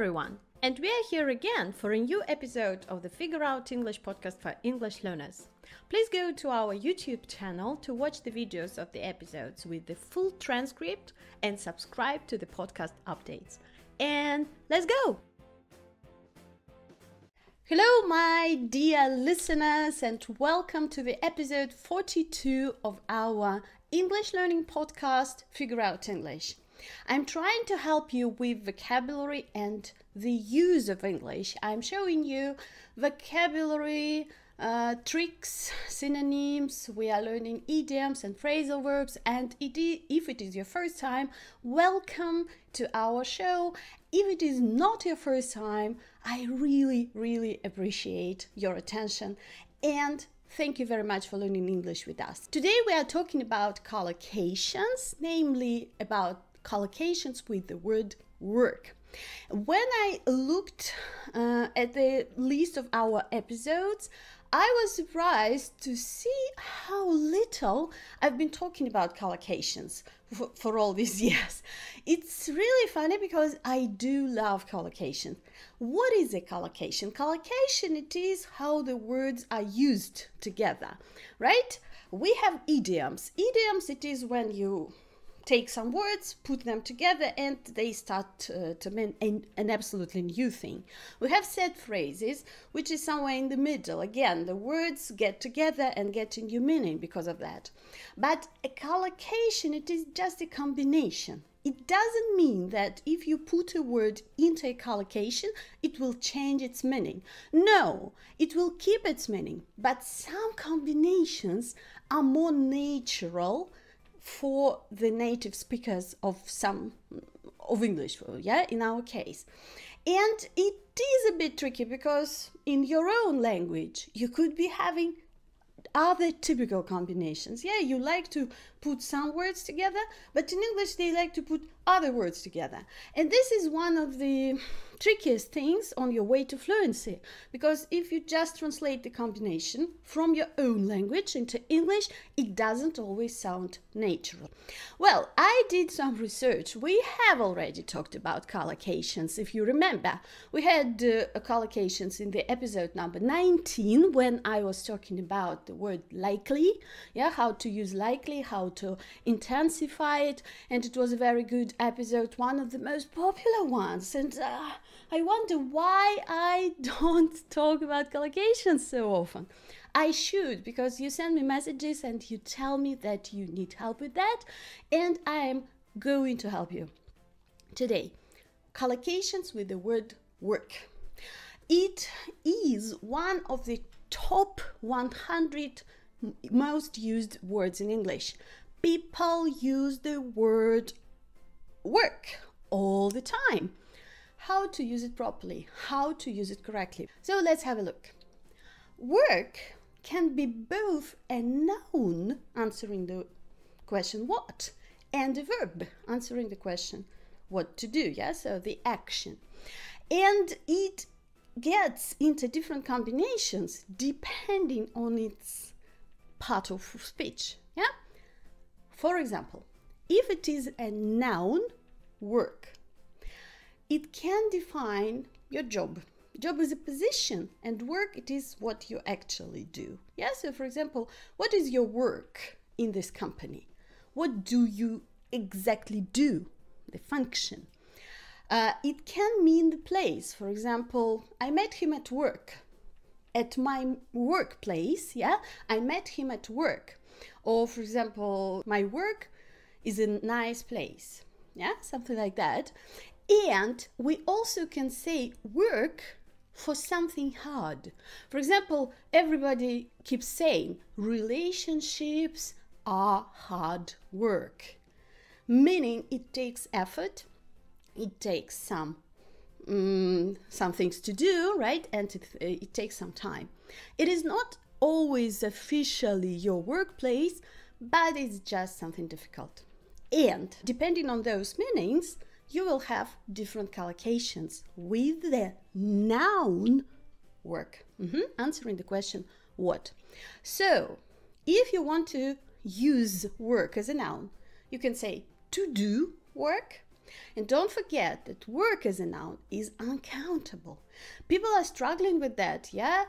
everyone, and we are here again for a new episode of the Figure Out English podcast for English learners. Please go to our YouTube channel to watch the videos of the episodes with the full transcript and subscribe to the podcast updates. And let's go! Hello, my dear listeners, and welcome to the episode 42 of our English learning podcast, Figure Out English. I'm trying to help you with vocabulary and the use of English. I'm showing you vocabulary, tricks, synonyms. We are learning idioms and phrasal verbs. And if it is your first time, welcome to our show. If it is not your first time, I really appreciate your attention. And thank you very much for learning English with us. Today we are talking about collocations, namely about collocations with the word work. When I looked at the list of our episodes, I was surprised to see how little I've been talking about collocations for all these years. It's really funny because I do love collocation. What is a collocation? Collocation, it is how the words are used together, right? We have idioms. Idioms, it is when you take some words, put them together, and they start to mean an absolutely new thing. We have set phrases, which is somewhere in the middle. Again, the words get together and get a new meaning because of that. But a collocation, it is just a combination. It doesn't mean that if you put a word into a collocation, it will change its meaning. No, it will keep its meaning. But some combinations are more natural for the native speakers of English, in our case. And it is a bit tricky because in your own language, you could be having other typical combinations. You like to put some words together, but in English they like to put other words together. And this is one of the trickiest things on your way to fluency, because if you just translate the combination from your own language into English, it doesn't always sound natural. Well, I did some research. We have already talked about collocations. If you remember, we had collocations in the episode number 19 when I was talking about the word likely, how to use likely, how to intensify it, and it was a very good episode, one of the most popular ones. And I wonder why I don't talk about collocations so often. I should, because you send me messages and you tell me that you need help with that, and I am going to help you today. Collocations with the word work. It is one of the top 100 most used words in English. People use the word work all the time. How to use it properly, how to use it correctly. So let's have a look. Work can be both a noun answering the question what, and a verb answering the question what to do, so the action. And it gets into different combinations depending on its part of speech. For example, if it is a noun, work, it can define your job. Job is a position, and work, it is what you actually do. So for example, what is your work in this company? What do you exactly do? The function. It can mean the place. For example, I met him at work. At my workplace, I met him at work. Or for example, my work is a nice place. Something like that. And we also can say work for something hard. For example, everybody keeps saying relationships are hard work, meaning it takes effort, it takes some things to do, right? And it takes some time. It is not always officially your workplace, but it's just something difficult. And depending on those meanings, you will have different collocations with the noun work, answering the question what. So if you want to use work as a noun, you can say to do work, And don't forget that work as a noun is uncountable. People are struggling with that, yeah?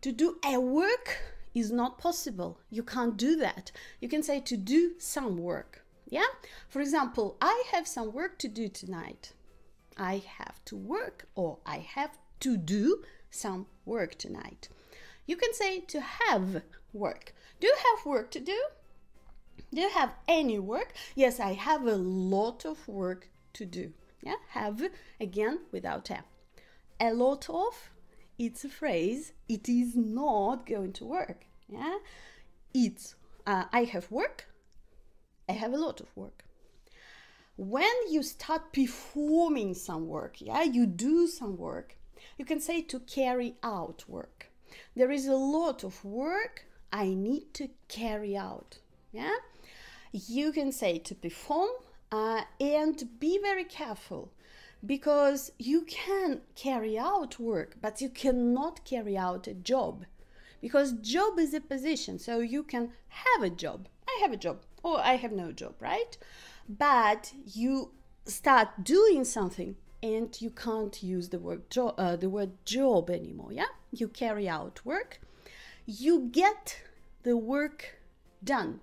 To do a work is not possible. You can't do that. You can say to do some work, yeah? For example, I have some work to do tonight. I have to work, or I have to do some work tonight. You can say to have work. Do you have work to do? Do you have any work? Yes, I have a lot of work to do. Yeah, have, again, without a lot of, it's a phrase, it is not going to work. Yeah, it's, I have work, I have a lot of work. When you start performing some work, yeah, you do some work, you can say to carry out work. There is a lot of work I need to carry out. Yeah, you can say to perform, and be very careful, because you can carry out work, but you cannot carry out a job, because job is a position. So you can have a job, I have a job, or I have no job, right? But you start doing something and you can't use the word job anymore. Yeah, you carry out work, you get the work done,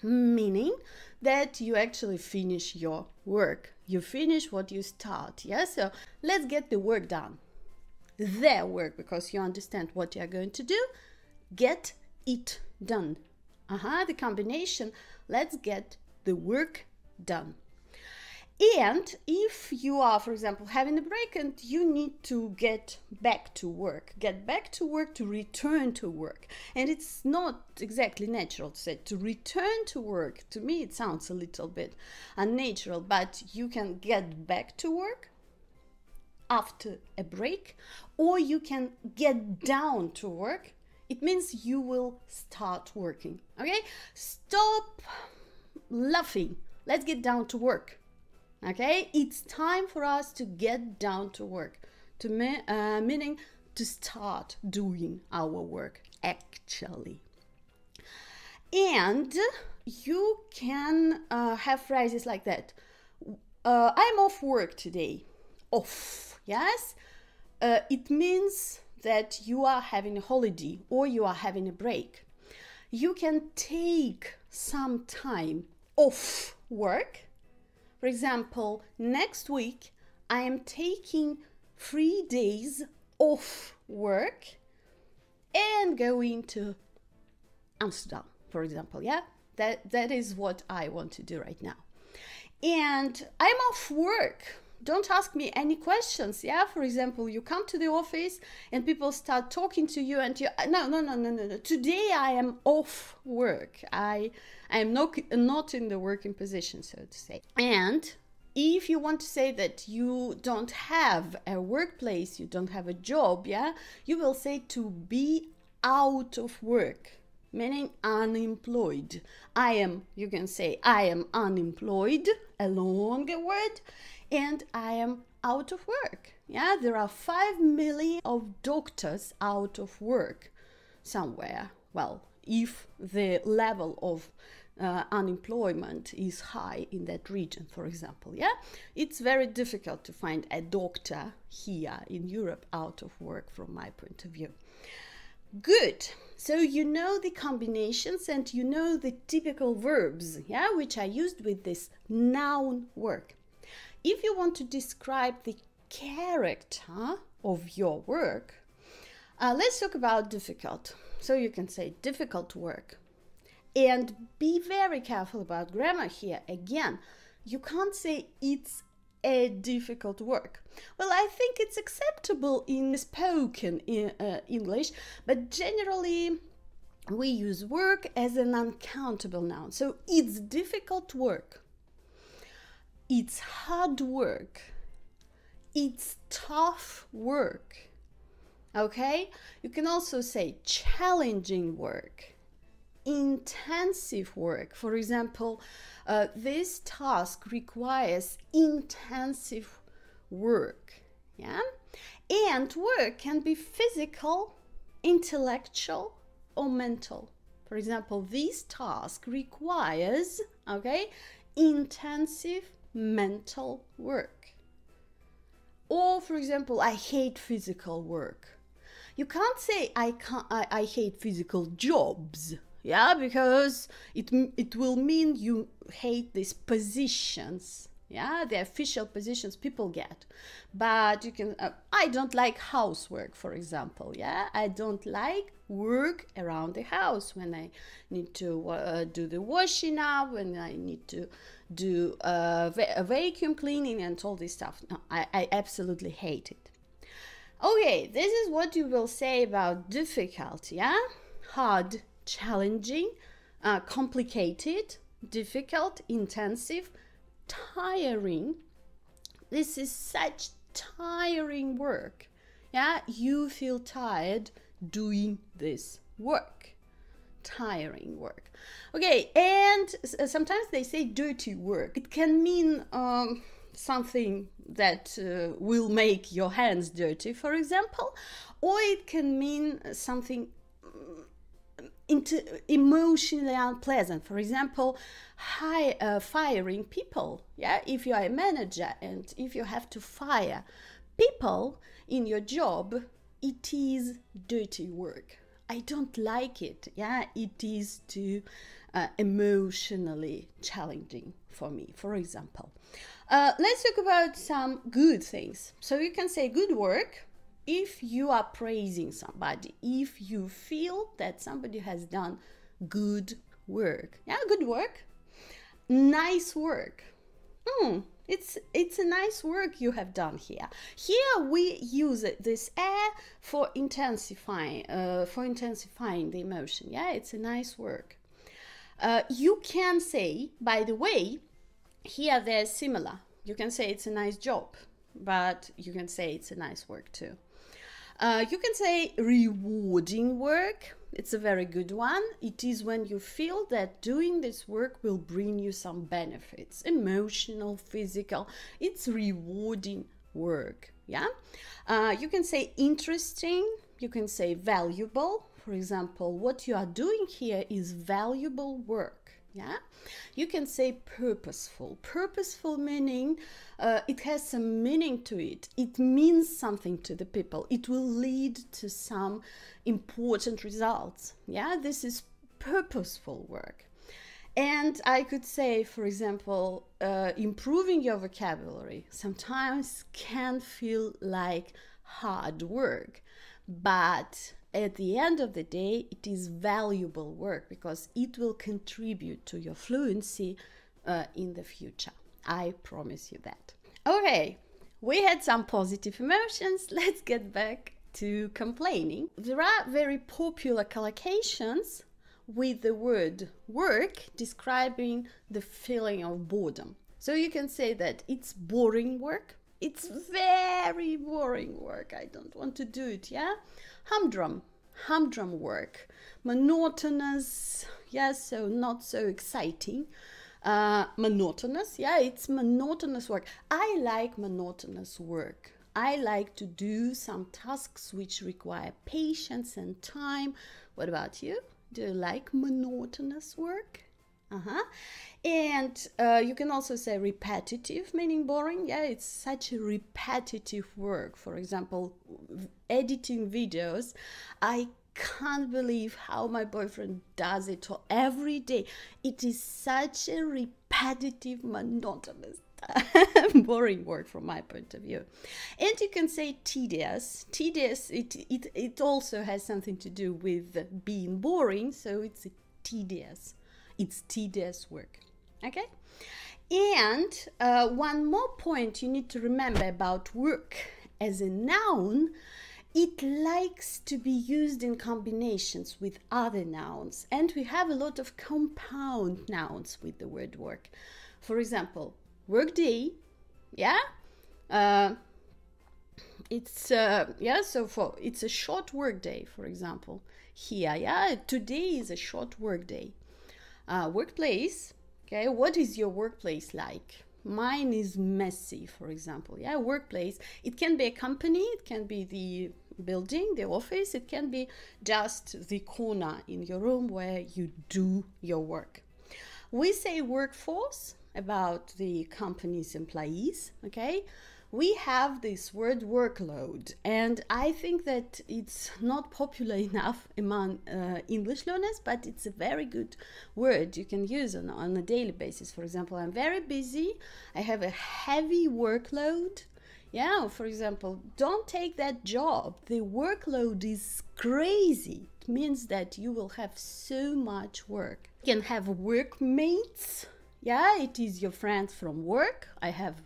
meaning that you actually finish your work. You finish what you start. Yeah, so let's get the work done. Their work, because you understand what you're going to do. Get it done. The combination, let's get the work done. And if you are, for example, having a break and you need to get back to work to return to work. And it's not exactly natural to say to return to work. To me, it sounds a little bit unnatural, but you can get back to work after a break, or you can get down to work. It means you will start working. Okay, stop laughing. Let's get down to work. Okay, it's time for us to get down to work, meaning to start doing our work actually. And you can have phrases like that. I'm off work today. Off, yes? It means that you are having a holiday or you are having a break. You can take some time off work. For example, next week I am taking 3 days off work and going to Amsterdam, for example. Yeah, that is what I want to do right now. And I'm off work. Don't ask me any questions. Yeah, for example, you come to the office and people start talking to you and you no. Today I am off work. I am not in the working position, so to say. And if you want to say that you don't have a workplace, you don't have a job, yeah, you will say to be out of work, meaning unemployed. You can say I am unemployed, a longer word, and I am out of work. Yeah, there are 5 million of doctors out of work somewhere. Well, if the level of unemployment is high in that region, for example, yeah, it's very difficult to find a doctor here in Europe out of work from my point of view. Good. So you know the combinations and you know the typical verbs, yeah, which are used with this noun work. If you want to describe the character of your work, let's talk about difficult. So you can say difficult work. And be very careful about grammar here. Again, you can't say it's a difficult work. Well, I think it's acceptable in spoken English, but generally we use work as an uncountable noun. So it's difficult work. It's hard work. It's tough work. Okay? You can also say challenging work, intensive work. For example, this task requires intensive work. Yeah? And work can be physical, intellectual, or mental. For example, this task requires, okay, intensive mental work. Or, for example, I hate physical work. You can't say I hate physical jobs, yeah, because it will mean you hate these positions, yeah, the official positions people get. But you can, I don't like housework, for example, yeah, I don't like work around the house when I need to do the washing up, when I need to do vacuum cleaning and all this stuff. No, I absolutely hate it. Okay, this is what you will say about difficult, yeah? Hard, challenging, complicated, difficult, intensive, tiring. This is such tiring work, yeah? You feel tired doing this work. Tiring work. Okay, and sometimes they say dirty work. It can mean something that will make your hands dirty, for example, or it can mean something emotionally unpleasant. For example, firing people. Yeah, if you are a manager and if you have to fire people in your job, it is dirty work. I don't like it. Yeah, it is too emotionally challenging for me, for example. Let's talk about some good things. So you can say good work if you are praising somebody, if you feel that somebody has done good work. Yeah, good work. Nice work. It's a nice work you have done here. Here we use this for intensifying the emotion. Yeah, it's a nice work. You can say, by the way, here they're similar. You can say it's a nice job, but you can say it's a nice work too. You can say rewarding work. It's a very good one. It is when you feel that doing this work will bring you some benefits, emotional, physical. It's rewarding work. Yeah. You can say interesting. You can say valuable. For example, what you are doing here is valuable work. Yeah, you can say purposeful. Purposeful meaning it has some meaning to it. It means something to the people. It will lead to some important results. Yeah, this is purposeful work. And I could say, for example, improving your vocabulary sometimes can feel like hard work, but at the end of the day, it is valuable work because it will contribute to your fluency in the future. I promise you that. Okay, we had some positive emotions. Let's get back to complaining. There are very popular collocations with the word work describing the feeling of boredom. So you can say that it's boring work. It's very boring work. I don't want to do it, yeah? Humdrum work. Monotonous, yeah, so not so exciting. Monotonous, yeah, it's monotonous work. I like monotonous work. I like to do some tasks which require patience and time. What about you? Do you like monotonous work? And you can also say repetitive, meaning boring. Yeah, it's such a repetitive work. For example, editing videos. I can't believe how my boyfriend does it every day. It is such a repetitive, monotonous, boring work from my point of view. And you can say tedious. Tedious, it also has something to do with being boring, so it's tedious. It's tedious work. Okay? And one more point you need to remember about work as a noun, it likes to be used in combinations with other nouns. And we have a lot of compound nouns with the word work. For example, work day, yeah? It's a short work day, for example. Here, yeah, today is a short work day. Workplace, okay, what is your workplace like? Mine is messy, for example. Yeah, workplace, it can be a company, it can be the building, the office, it can be just the corner in your room where you do your work. We say workforce about the company's employees, okay, we have this word workload, and I think that it's not popular enough among English learners, but it's a very good word you can use on a daily basis. For example, I'm very busy, I have a heavy workload. Yeah, for example, don't take that job. The workload is crazy. It means that you will have so much work. You can have workmates. Yeah, it is your friends from work. I have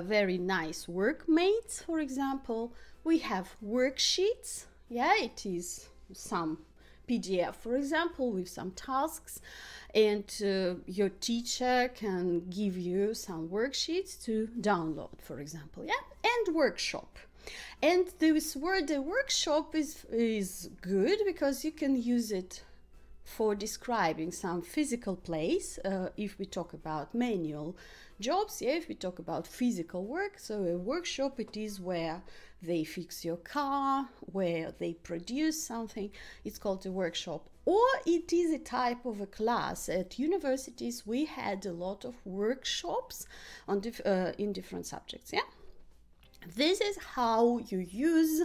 very nice workmates, for example. We have worksheets. Yeah, it is some PDF, for example, with some tasks, and your teacher can give you some worksheets to download, for example. Yeah, and workshop. And this word, the workshop, is good because you can use it for describing some physical place. If we talk about manual jobs, yeah, if we talk about physical work, so a workshop, it is where they fix your car, where they produce something. It's called a workshop. Or it is a type of a class. At universities, we had a lot of workshops on in different subjects. Yeah, this is how you use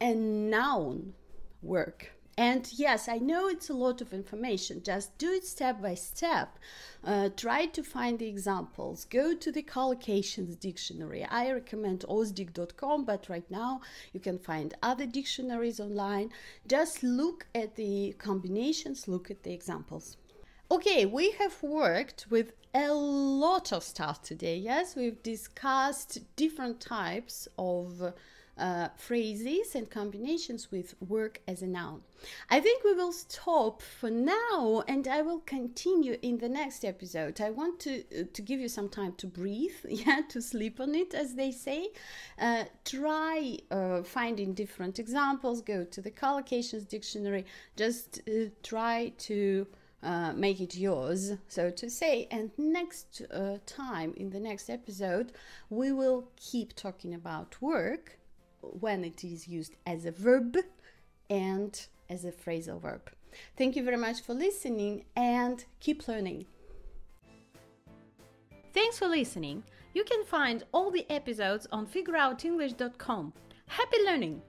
a noun, work. And yes, I know it's a lot of information. Just do it step by step. Try to find the examples. Go to the Collocations dictionary. I recommend osdic.com, but right now you can find other dictionaries online. Just look at the combinations, look at the examples. Okay, we have worked with a lot of stuff today. Yes, we've discussed different types of phrases and combinations with work as a noun. I think we will stop for now, and I will continue in the next episode. I want to give you some time to breathe, yeah, to sleep on it, as they say. Try finding different examples. Go to the Collocations dictionary. Just try to make it yours, so to say. And next time, in the next episode, we will keep talking about work when it is used as a verb and as a phrasal verb. Thank you very much for listening, and keep learning. Thanks for listening. You can find all the episodes on figureoutenglish.com. Happy learning!